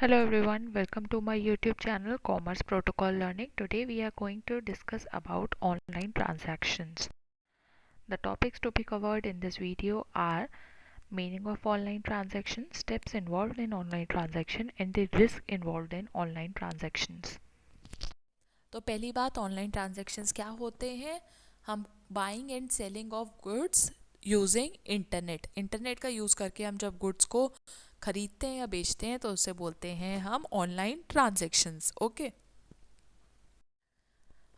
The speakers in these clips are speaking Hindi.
Hello everyone, welcome to my YouTube channel Commerce Protocol Learning. Today we are going to discuss about online transactions. The topics to be covered in this video are meaning of online transaction, steps involved in online transaction and the risk involved in online transactions. तो पहली बात ऑनलाइन ट्रांजैक्शंस क्या होते हैं। हम buying and selling of goods using internet का यूज़ करके हम जब गुड्स को खरीदते हैं या बेचते हैं तो उसे बोलते हैं हम ऑनलाइन ट्रांजैक्शंस। ओके,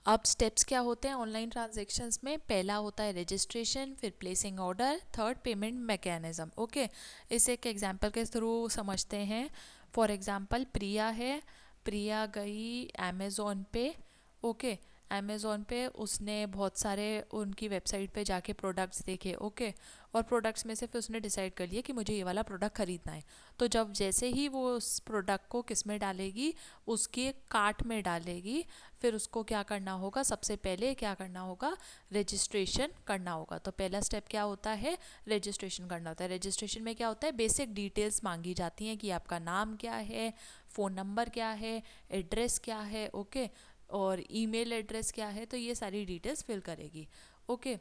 अब स्टेप्स क्या होते हैं ऑनलाइन ट्रांजैक्शंस में। पहला होता है रजिस्ट्रेशन, फिर placing order, third payment mechanism. Okay, इसे एक एग्जांपल के थ्रू समझते हैं। फॉर एग्जांपल प्रिया है, प्रिया गई अमेज़ोन पे। ओके, अमेज़ोन पे उसने बहुत सारे उनकी वेबसाइट पे जाके प्रोडक्ट्स देखे। ओके, और प्रोडक्ट्स में से फिर उसने डिसाइड कर लिया कि मुझे ये वाला प्रोडक्ट ख़रीदना है। तो जब जैसे ही वो उस प्रोडक्ट को किस में डालेगी, उसके कार्ट में डालेगी, फिर उसको क्या करना होगा, सबसे पहले क्या करना होगा, रजिस्ट्रेशन करना होगा। तो पहला स्टेप क्या होता है, रजिस्ट्रेशन करना होता है। रजिस्ट्रेशन में क्या होता है, बेसिक डिटेल्स मांगी जाती हैं कि आपका नाम क्या है, फ़ोन नंबर क्या है, एड्रेस क्या है। ओके, और ईमेल एड्रेस क्या है, तो ये सारी डिटेल्स फिल करेगी। ओके,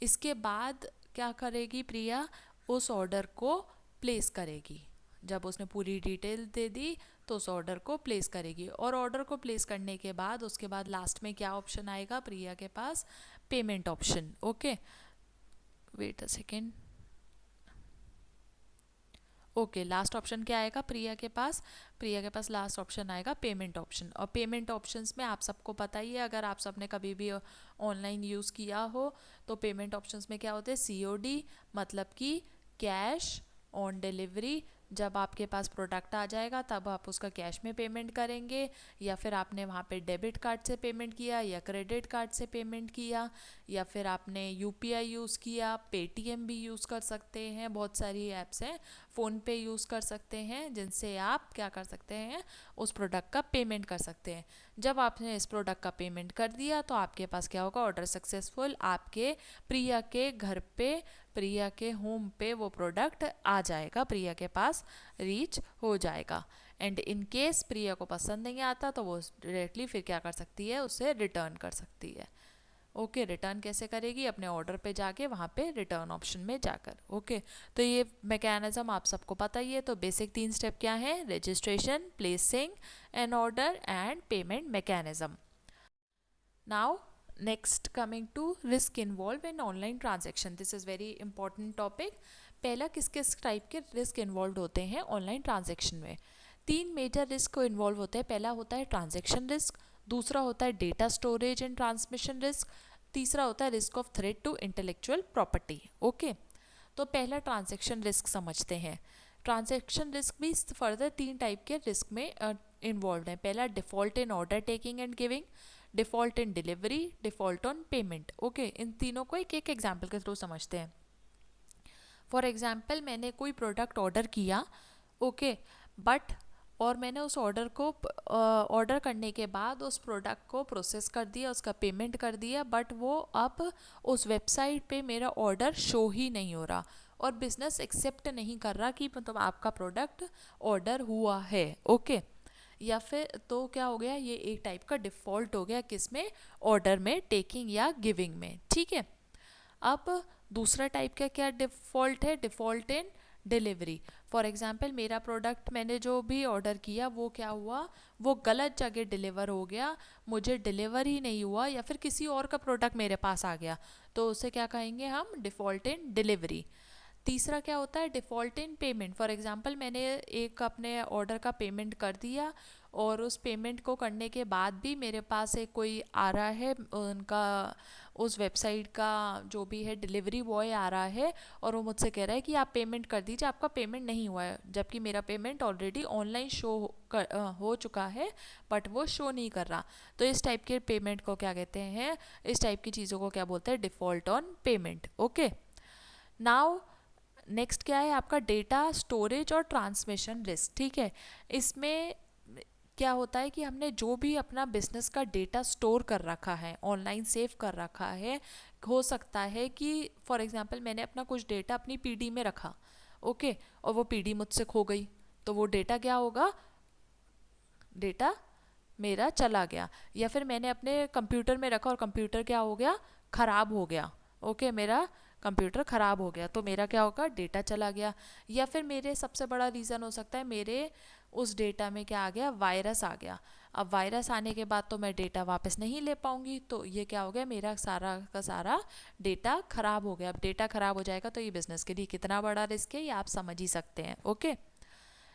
इसके बाद क्या करेगी प्रिया, उस ऑर्डर को प्लेस करेगी। जब उसने पूरी डिटेल दे दी तो उस ऑर्डर को प्लेस करेगी, और ऑर्डर को प्लेस करने के बाद उसके बाद लास्ट में क्या ऑप्शन आएगा प्रिया के पास, payment option. Okay, wait a second. Okay, last option क्या आएगा प्रिया के पास, प्रिया के पास लास्ट ऑप्शन आएगा पेमेंट ऑप्शन। और पेमेंट ऑप्शंस में आप सबको पता ही है, अगर आप सबने कभी भी ऑनलाइन यूज़ किया हो तो पेमेंट ऑप्शंस में क्या होते हैं, सीओडी मतलब कि कैश ऑन डिलीवरी। जब आपके पास प्रोडक्ट आ जाएगा तब आप उसका कैश में पेमेंट करेंगे, या फिर आपने वहाँ पे डेबिट कार्ड से पेमेंट किया या क्रेडिट कार्ड से पेमेंट किया, या फिर आपने यूपीआई यूज़ किया, पेटीएम भी यूज़ कर सकते हैं, बहुत सारी ऐप्स हैं, फ़ोन पे यूज़ कर सकते हैं जिनसे आप क्या कर सकते हैं, उस प्रोडक्ट का पेमेंट कर सकते हैं। जब आपने इस प्रोडक्ट का पेमेंट कर दिया तो आपके पास क्या होगा, ऑर्डर सक्सेसफुल, आपके प्रिया के घर पे, प्रिया के होम पे वो प्रोडक्ट आ जाएगा, प्रिया के पास रीच हो जाएगा। एंड इन केस प्रिया को पसंद नहीं आता तो वो डायरेक्टली फिर क्या कर सकती है, उसे रिटर्न कर सकती है। ओके, रिटर्न कैसे करेगी, अपने ऑर्डर पे जाके वहाँ पे रिटर्न ऑप्शन में जाकर। ओके, तो ये मैकेनिज्म आप सबको पता ही है। तो बेसिक 3 स्टेप क्या है, registration, placing an order and payment mechanism. Now next coming to risk involve in online transaction, this is very important topic. पहला किस किस टाइप के रिस्क इन्वॉल्व होते हैं ऑनलाइन ट्रांजेक्शन में। 3 मेजर रिस्क इन्वॉल्व होते हैं। पहला होता है ट्रांजेक्शन रिस्क, दूसरा होता है data storage and transmission risk, तीसरा होता है risk of threat to intellectual property. Okay, तो पहला ट्रांजेक्शन रिस्क समझते हैं। ट्रांजेक्शन रिस्क भी फर्दर 3 टाइप के रिस्क में इन्वॉल्व है। पहला default in order taking and giving, default in delivery, default on payment. Okay, इन तीनों को एक एक एग्जाम्पल के थ्रू समझते हैं। फॉर एग्जाम्पल, मैंने कोई प्रोडक्ट ऑर्डर किया, ओके, बट और मैंने उस ऑर्डर को ऑर्डर करने के बाद उस प्रोडक्ट को प्रोसेस कर दिया, उसका पेमेंट कर दिया, बट वो अब उस वेबसाइट पे मेरा ऑर्डर शो ही नहीं हो रहा और बिजनेस एक्सेप्ट नहीं कर रहा कि मतलब आपका प्रोडक्ट ऑर्डर हुआ है। ओके, या फिर तो क्या हो गया, ये एक टाइप का डिफ़ॉल्ट हो गया, किसमें, ऑर्डर में, टेकिंग या गिविंग में। ठीक है, अब दूसरा टाइप का क्या डिफ़ॉल्ट है, default in delivery. For example, मेरा प्रोडक्ट मैंने जो भी ऑर्डर किया वो क्या हुआ, वो गलत जगह डिलीवर हो गया, मुझे डिलीवर ही नहीं हुआ, या फिर किसी और का प्रोडक्ट मेरे पास आ गया, तो उसे क्या कहेंगे हम, डिफ़ॉल्ट इन डिलीवरी। तीसरा क्या होता है, default in payment. For example, मैंने एक अपने ऑर्डर का पेमेंट कर दिया और उस पेमेंट को करने के बाद भी मेरे पास एक कोई आ रहा है, उनका उस वेबसाइट का जो भी है डिलीवरी बॉय आ रहा है, और वो मुझसे कह रहा है कि आप पेमेंट कर दीजिए, आपका पेमेंट नहीं हुआ है, जबकि मेरा पेमेंट ऑलरेडी ऑनलाइन शो हो चुका है, बट वो शो नहीं कर रहा। तो इस टाइप के पेमेंट को क्या कहते हैं, इस टाइप की चीज़ों को क्या बोलते हैं, default on payment. Okay, now next क्या है आपका, डेटा स्टोरेज और ट्रांसमिशन रिस्क। ठीक है, इसमें क्या होता है कि हमने जो भी अपना बिजनेस का डेटा स्टोर कर रखा है, ऑनलाइन सेव कर रखा है, हो सकता है कि फॉर एग्जांपल मैंने अपना कुछ डेटा अपनी पीडी में रखा, ओके, और वो पीडी मुझसे खो गई, तो वो डेटा क्या होगा, डेटा मेरा चला गया, या फिर मैंने अपने कंप्यूटर में रखा और कंप्यूटर क्या हो गया, ख़राब हो गया। ओके, मेरा कंप्यूटर ख़राब हो गया तो मेरा क्या होगा, डेटा चला गया। या फिर मेरे सबसे बड़ा रीज़न हो सकता है मेरे उस डेटा में क्या आ गया, वायरस आ गया। अब वायरस आने के बाद तो मैं डेटा वापस नहीं ले पाऊंगी, तो ये क्या हो गया, मेरा सारा का सारा डेटा ख़राब हो गया। अब डेटा ख़राब हो जाएगा तो ये बिज़नेस के लिए कितना बड़ा रिस्क है ये आप समझ ही सकते हैं। Okay,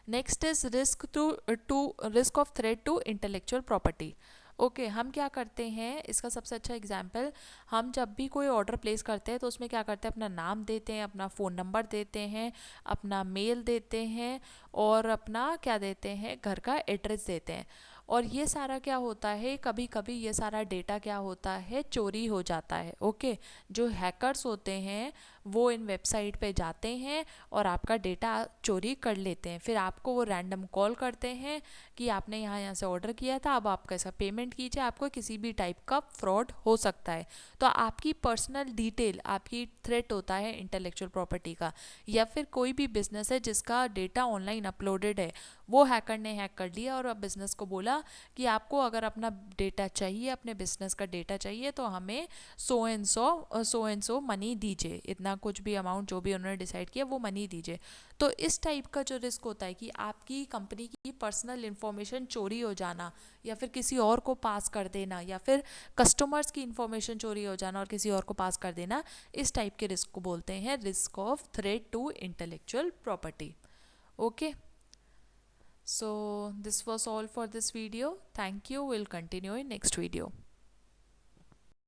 next is risk of threat to intellectual property. Okay, हम क्या करते हैं, इसका सबसे अच्छा एग्जाम्पल, हम जब भी कोई ऑर्डर प्लेस करते हैं तो उसमें क्या करते हैं, अपना नाम देते हैं, अपना फ़ोन नंबर देते हैं, अपना मेल देते हैं, और अपना क्या देते हैं, घर का एड्रेस देते हैं। और ये सारा क्या होता है, कभी कभी ये सारा डेटा क्या होता है, चोरी हो जाता है। ओके, जो हैकर्स होते हैं वो इन वेबसाइट पे जाते हैं और आपका डेटा चोरी कर लेते हैं। फिर आपको वो रैंडम कॉल करते हैं कि आपने यहाँ से ऑर्डर किया था, अब आप कैसा पेमेंट कीजिए, आपको किसी भी टाइप का फ्रॉड हो सकता है। तो आपकी पर्सनल डिटेल आपकी थ्रेट होता है इंटेलेक्चुअल प्रॉपर्टी का। या फिर कोई भी बिजनेस है जिसका डेटा ऑनलाइन अपलोडेड है, वो हैकर ने हैक कर लिया और अब बिज़नेस को बोला कि आपको अगर अपना डेटा चाहिए, अपने बिजनेस का डेटा चाहिए, तो हमें सो एंड सो मनी दीजिए, इतना कुछ भी अमाउंट जो भी उन्होंने डिसाइड किया वो मनी दीजिए। तो इस टाइप का जो रिस्क होता है कि आपकी कंपनी की पर्सनल इंफॉर्मेशन चोरी हो जाना, या फिर किसी और को पास कर देना, या फिर कस्टमर्स की इंफॉर्मेशन चोरी हो जाना और किसी और को पास कर देना, इस टाइप के रिस्क को बोलते हैं risk of threat to intellectual property. Okay, so this was all for this video. Thank you. We'll continue in next video.